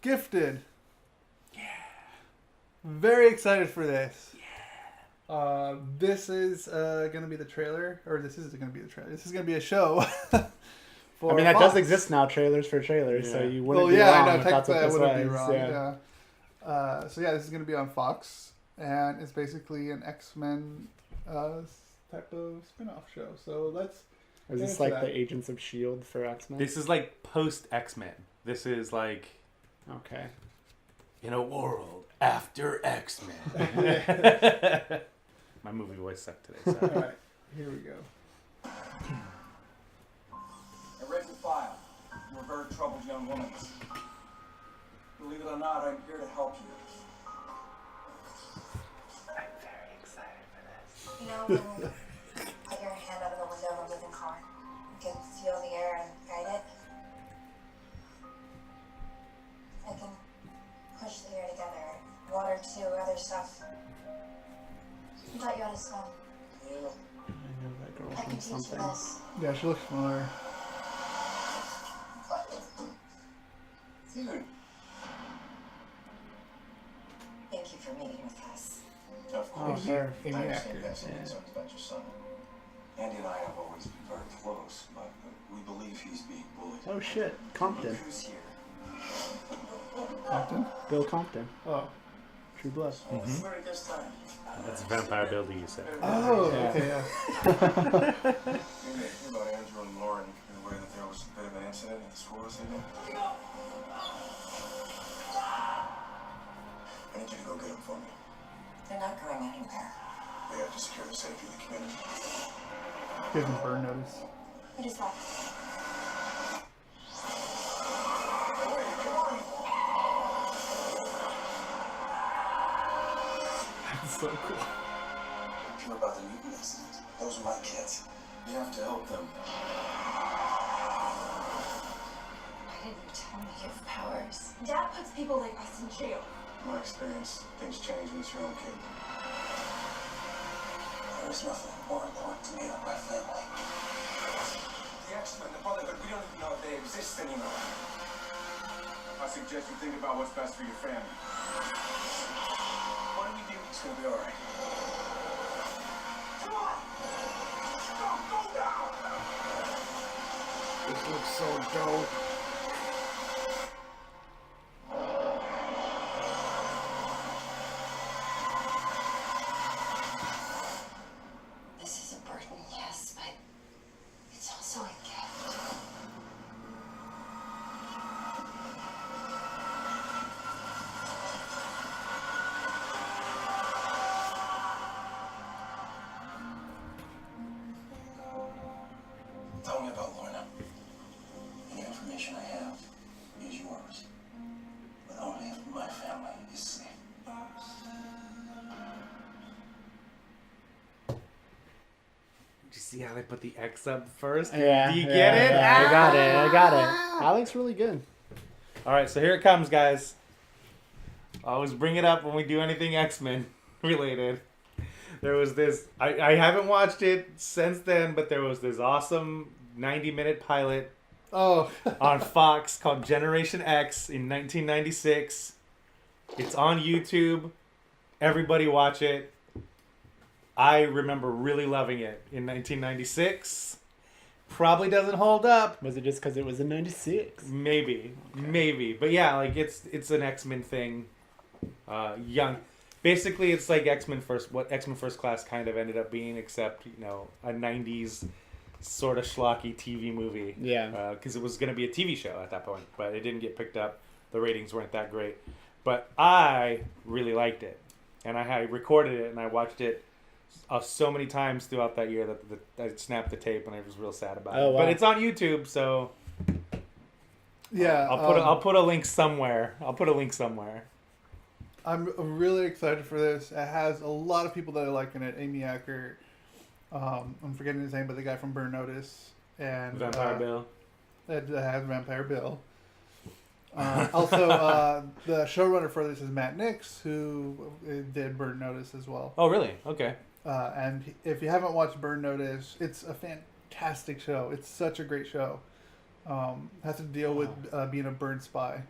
Gifted. Yeah. Very excited for this. Yeah. This is going to be the trailer, or this isn't going to be the trailer. This is going to be a show. I mean, that does exist now, trailers for trailers, so you wouldn't be wrong if that's what this was. Be wrong, yeah. So yeah, this is going to be on Fox, and it's basically an X-Men type of spin-off show. So let's... Is this like the Agents of S.H.I.E.L.D. for X-Men? This is like post-X-Men. This is like... Okay. In a world after X-Men. My movie voice sucked today. So. All right, here we go. I read the file. You're a very troubled young woman. Believe it or not, I'm here to help you. I'm very excited for this. You know, when you put your hand out of the window of a moving car, you can feel the air and guide it. I can push the air together, water too, other stuff. I thought you had a swim. I know that girl I from can teach you something. this. Yeah, she looks familiar. Dude. Thank you for meeting with us. Of course. her. I Amy understand Acker. you have some concerns about your son. Andy and I have always been very close, but we believe he's being bullied. Oh shit, Compton. Look who's here. Compton? Bill Compton. Oh. True Blood. Very this time. That's Vampire Builder, you said. Oh, Yeah. okay, yeah. You may hear about Andrew and Lauren in the way that there was a bit of an incident at the school this evening. I need you to go get them for me. They're not going anywhere. They have to secure the safety of the community. Give him burn notice. What is that? That's so cool. Hear about the Newton incident. Those are my kids. You have to help them. Why didn't you tell me you have powers? Dad puts people like us in jail. In my experience, things change when it's your own kid. There is nothing more important to me than my family. The X-Men, the Brotherhood, we don't even know if they exist anymore. I suggest you think about what's best for your family. What do we do? It's gonna be all right. Come on! Go down! This looks so dope. This is a burden, yes, but it's also a gift. Tell me about Lorna. Any information I have is yours. But only if my family is safe. Did you see how they put the X up first? Yeah. Do you get it? Yeah, I got it. I got it. That looks really good. All right, so here it comes, guys. I always bring it up when we do anything X-Men related. There was this... I haven't watched it since then, but there was this awesome 90-minute pilot Oh. on Fox called Generation X in 1996. It's on YouTube. Everybody watch it. I remember really loving it in 1996. Probably doesn't hold up. Was it just because it was in 96? Maybe. But yeah, like it's an X-Men thing. Young. Basically, it's like X-Men First Class kind of ended up being, except, you know, a 90s sort of schlocky TV movie. Yeah. Because it was going to be a TV show at that point, but it didn't get picked up. The ratings weren't that great. But I really liked it. And I recorded it and I watched it so many times throughout that year that I snapped the tape and I was real sad about it. Wow. But it's on YouTube, so Yeah. I'll put a link somewhere. I'm really excited for this. It has a lot of people that are liking it. Amy Acker, I'm forgetting his name, but the guy from Burn Notice, and Vampire Bill. That has Vampire Bill. Also, the showrunner for this is Matt Nix, who did Burn Notice as well. Oh, really? Okay. And if you haven't watched Burn Notice, it's a fantastic show. It's such a great show. Has to deal with being a burn spy.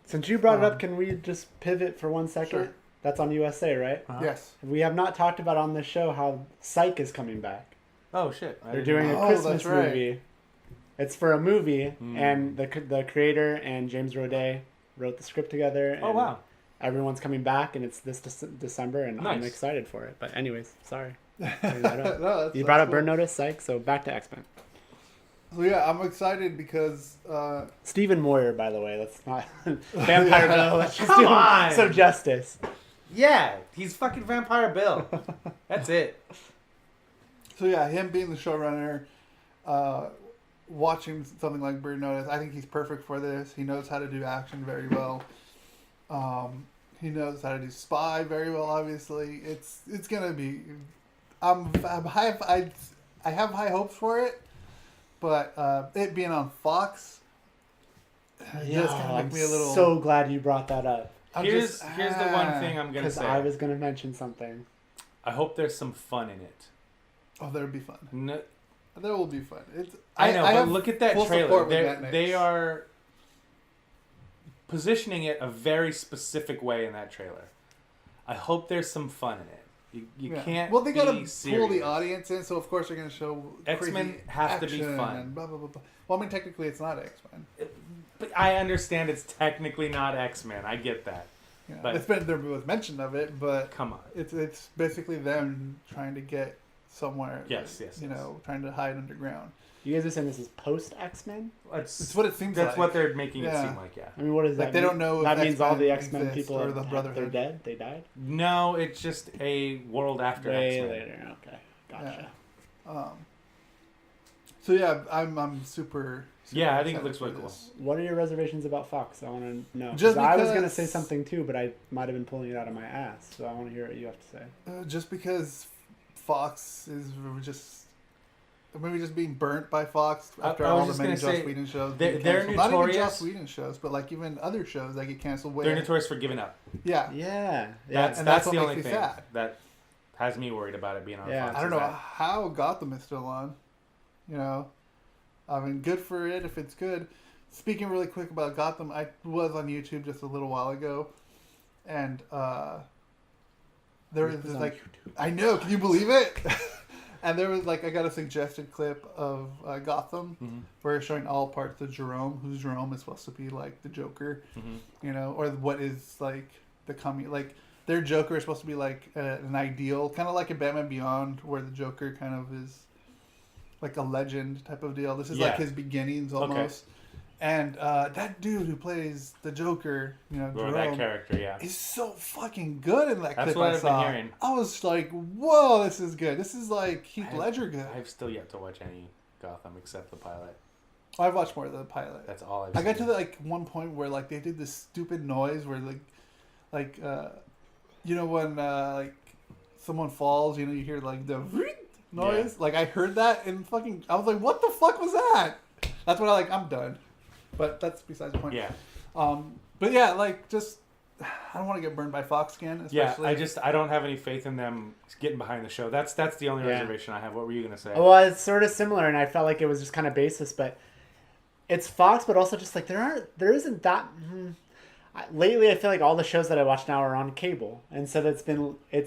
Since you brought it up, can we just pivot for 1 second? Sure. That's on USA, right? Yes. We have not talked about on this show how Psych is coming back. Oh shit! They're doing a Christmas movie. It's for a movie, and the creator and James Roday wrote the script together. And wow! Everyone's coming back, and it's this December, and I'm excited for it. But anyways, sorry. No, you brought up Burn Notice, Psych, so back to X-Men. So yeah, I'm excited because Stephen Moyer, by the way, that's not Vampire Bill. Let's just do him some justice. Yeah, he's fucking Vampire Bill. That's it. So yeah, him being the showrunner, watching something like Burn Notice, I think he's perfect for this. He knows how to do action very well. He knows how to do spy very well. Obviously, it's gonna be. I have high hopes for it, but it being on Fox, yeah, I'm so glad you brought that up. Here's the one thing I'm gonna say. Because I was gonna mention something. I hope there's some fun in it. Oh, there would be fun. No, there will be fun. I know, but look at that trailer. They are positioning it a very specific way in that trailer. I hope there's some fun in it. You can't. Well, they gotta pull the audience in, so of course they're gonna show X-Men have to be fun. And blah, blah, blah, blah. Well, I mean, technically it's not X-Men. But I understand it's technically not X-Men. I get that. Yeah. But there was mention of it, but come on, it's basically them trying to get somewhere. Yes. Trying to hide underground. You guys are saying this is post X-Men? It's what it seems like. That's what they're making it seem like, yeah. I mean, what is that? They don't know that if means all the X-Men people or the Brotherhood. They're dead? They died? No, it's just a world after X-Men. Later, okay. Gotcha. Yeah. So yeah, I'm super yeah, I think it looks really cool. What are your reservations about Fox? I want to know. Just because I was going to say something too, but I might have been pulling it out of my ass. So I want to hear what you have to say. Just because Fox is maybe just being burnt by Fox after all the many Joss Whedon shows. They're notorious. Not even Joss Whedon shows, but like even other shows that get canceled. They're notorious for giving up. Yeah. That's the only thing that has me worried about it being on Fox. I don't know how Gotham is still on. You know, I mean, good for it if it's good. Speaking really quick about Gotham, I was on YouTube just a little while ago, and there was like, I know, can you believe it? And there was like, I got a suggested clip of Gotham where it's showing all parts of Jerome, who's Jerome is supposed to be like the Joker, you know, or what is like the coming, like their Joker is supposed to be like an ideal, kind of like in Batman Beyond, where the Joker kind of is like a legend type of deal. This is like his beginnings almost. Okay. And that dude who plays the Joker, you know, Jerome, that character, is so fucking good in that clip. That's what I've been hearing. I was like, whoa, this is good. This is like Heath Ledger good. I've still yet to watch any Gotham except the pilot. I've watched more of the pilot. That's all I got to like one point where like they did this stupid noise where like you know when like someone falls, you know, you hear like the noise. Yeah. Like I heard that and fucking I was like, what the fuck was that? That's when I'm done. But that's besides the point. Yeah. But yeah, like just I don't want to get burned by Fox again. Especially. Yeah, I don't have any faith in them getting behind the show. That's the only reservation I have. What were you gonna say? Well, it's sort of similar, and I felt like it was just kind of baseless, but it's Fox, but also just like there isn't that. Lately, I feel like all the shows that I watch now are on cable, and so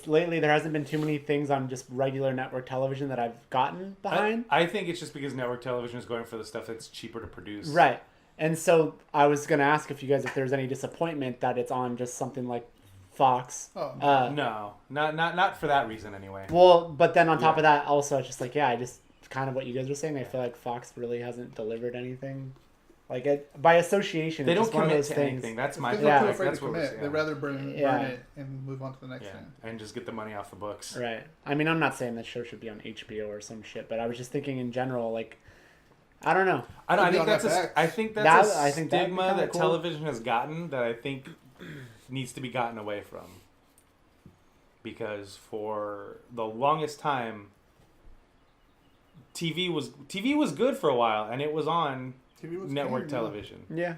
lately there hasn't been too many things on just regular network television that I've gotten behind. I think it's just because network television is going for the stuff that's cheaper to produce. Right. And so I was going to ask if there's any disappointment that it's on just something like Fox. No, not for that reason anyway. Well, but then on top of that, also it's just like, I just kind of what you guys were saying. I feel like Fox really hasn't delivered anything. Like by association, they it's don't just one of commit those to things. anything. That's my thing. They're too afraid to commit. They'd rather burn it and move on to the next thing. And just get the money off the books. Right. I mean, I'm not saying that show should be on HBO or some shit, but I was just thinking in general, like. I don't know. I think that's a stigma that television has gotten that I think needs to be gotten away from. Because for the longest time, TV was good for a while, and it was on network television. Yeah.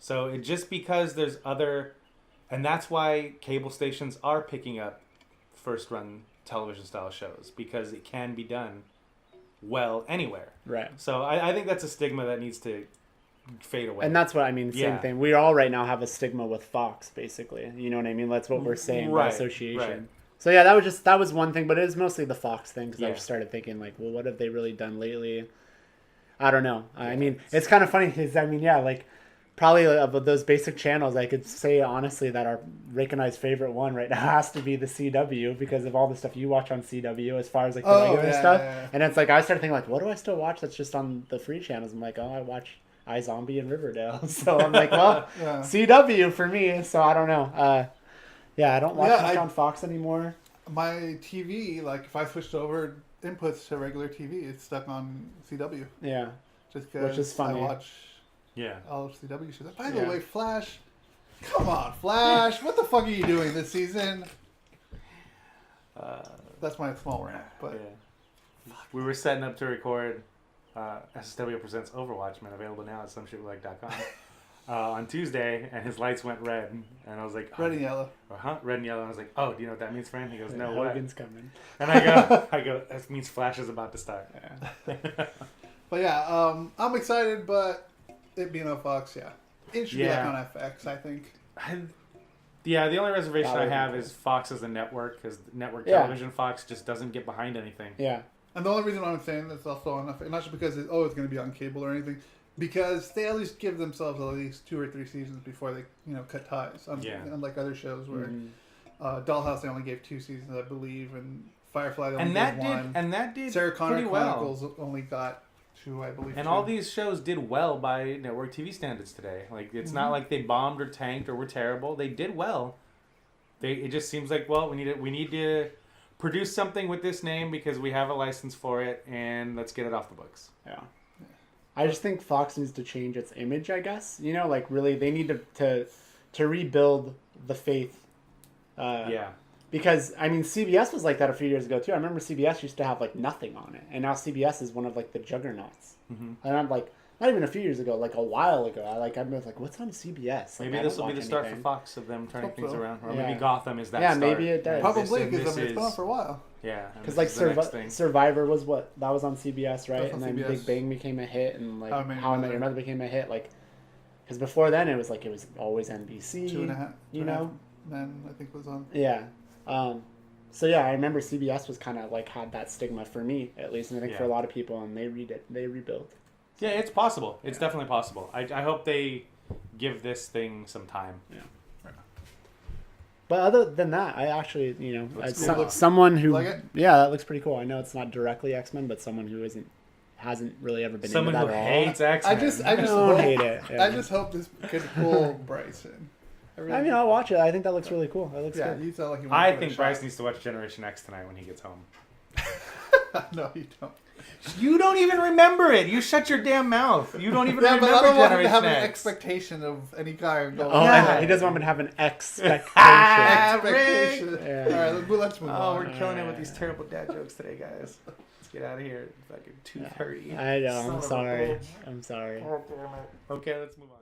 So it just because there's other, and that's why cable stations are picking up first run television style shows, because it can be done well anywhere. Right. So I think that's a stigma that needs to fade away. And that's what I mean. Same Yeah. thing. We all right now have a stigma with Fox, basically. You know what I mean? That's what we're saying by Right, association. right. So yeah, that was one thing, but it was mostly the Fox thing because I Yeah. just started thinking like, well, what have they really done lately? I don't know. I mean, it's kind of funny because I mean, yeah, like probably of those basic channels, I could say honestly that our Rick and I's favorite one right now has to be the CW because of all the stuff you watch on CW as far as like the regular stuff. Yeah. And it's like I started thinking like, what do I still watch that's just on the free channels? I'm like, oh, I watch iZombie and Riverdale. So I'm like, well, Yeah. CW for me. So I don't know. Yeah, I don't watch much on Fox anymore. My TV, like if I switched over inputs to regular TV, it's stuck on CW. Yeah. Just because Which is funny. I watch Yeah. all of CW shows. By the Yeah. way, Flash, come on, Flash, what the fuck are you doing this season? That's my small rant, but Yeah. We were setting up to record SSW Presents Overwatchman, available now at someshitwelike.com on Tuesday, and his lights went red, and I was like, red and yellow. red and yellow. And I was like, oh, do you know what that means, friend? He goes, no, what? Hogan's coming. And I go, that means Flash is about to start. Yeah. But yeah, I'm excited, but it being on Fox, yeah. It should be like Yeah. on FX, I think. Yeah, the only reservation I Probably. have is Fox as a network, because network Yeah. television Fox just doesn't get behind anything. Yeah. And the only reason why I'm saying that's also on FX, not just because it's going to be on cable or anything, because they at least give themselves at least 2 or 3 seasons before they, cut ties. Yeah. Unlike other shows where Mm-hmm. Dollhouse they only gave 2 seasons, I believe, and Firefly they only And gave that 1. did, and that did Sarah Connor pretty well. Chronicles only got 2, I believe. And 2. all these shows did well by network TV standards today. Like it's not like they bombed or tanked or were terrible. They did well. It just seems like, well, we need to produce something with this name because we have a license for it, and let's get it off the books. Yeah. I just think Fox needs to change its image, I guess. Like really they need to rebuild the faith. Yeah. Because I mean CBS was like that a few years ago too. I remember CBS used to have like nothing on it. And now CBS is one of like the juggernauts. Mm-hmm. And I'm like, not even a few years ago, like a while ago, I'm like, what's on CBS? Like, Maybe I this don't will be the watch start anything. for Fox of them turning Hope things so. around. Or Yeah. maybe Gotham is that Yeah, start. maybe it does. Probably, And because this it's been on is- for a while. Yeah. and Because this like is the next thing. Survivor was that was on CBS, right? That's on And then CBS. Big Bang became a hit, and like How I Met Your How I Met Mother. Your Mother became a hit. Like, because before then it was always NBC. 2.5. You know? Men, I think, was on. Yeah. So yeah, I remember CBS was kind of like had that stigma for me at least, and I think for a Yeah. lot of people, and they rebuilt. Yeah, it's possible. It's definitely possible. I hope they give this thing some time. But other than that, I actually, as cool. someone who, Like it? yeah, that looks pretty cool. I know it's not directly X-Men, but someone who hasn't really ever been Someone into who that at all. hates X-Men. I just don't hope, hate it. Yeah. I just hope this could pull Bryson. I mean, I'll watch it. I think that looks really cool. That looks yeah, good. you sound like you want I to think Bryce needs to watch Generation X tonight when he gets home. No, you don't. You don't even remember it. You shut your damn mouth. You don't even Yeah, but I remember don't want him to Generation have an X. expectation of any kind. Going Oh, Yeah. he doesn't want me to have an expectation. expectation. Yeah. All right, let's move Oh, on. we're killing it with these terrible dad jokes today, guys. Let's get out of here. It's fucking 2:30. I know. Son I'm of a sorry. bitch. I'm sorry. Oh, damn it. Okay, let's move on.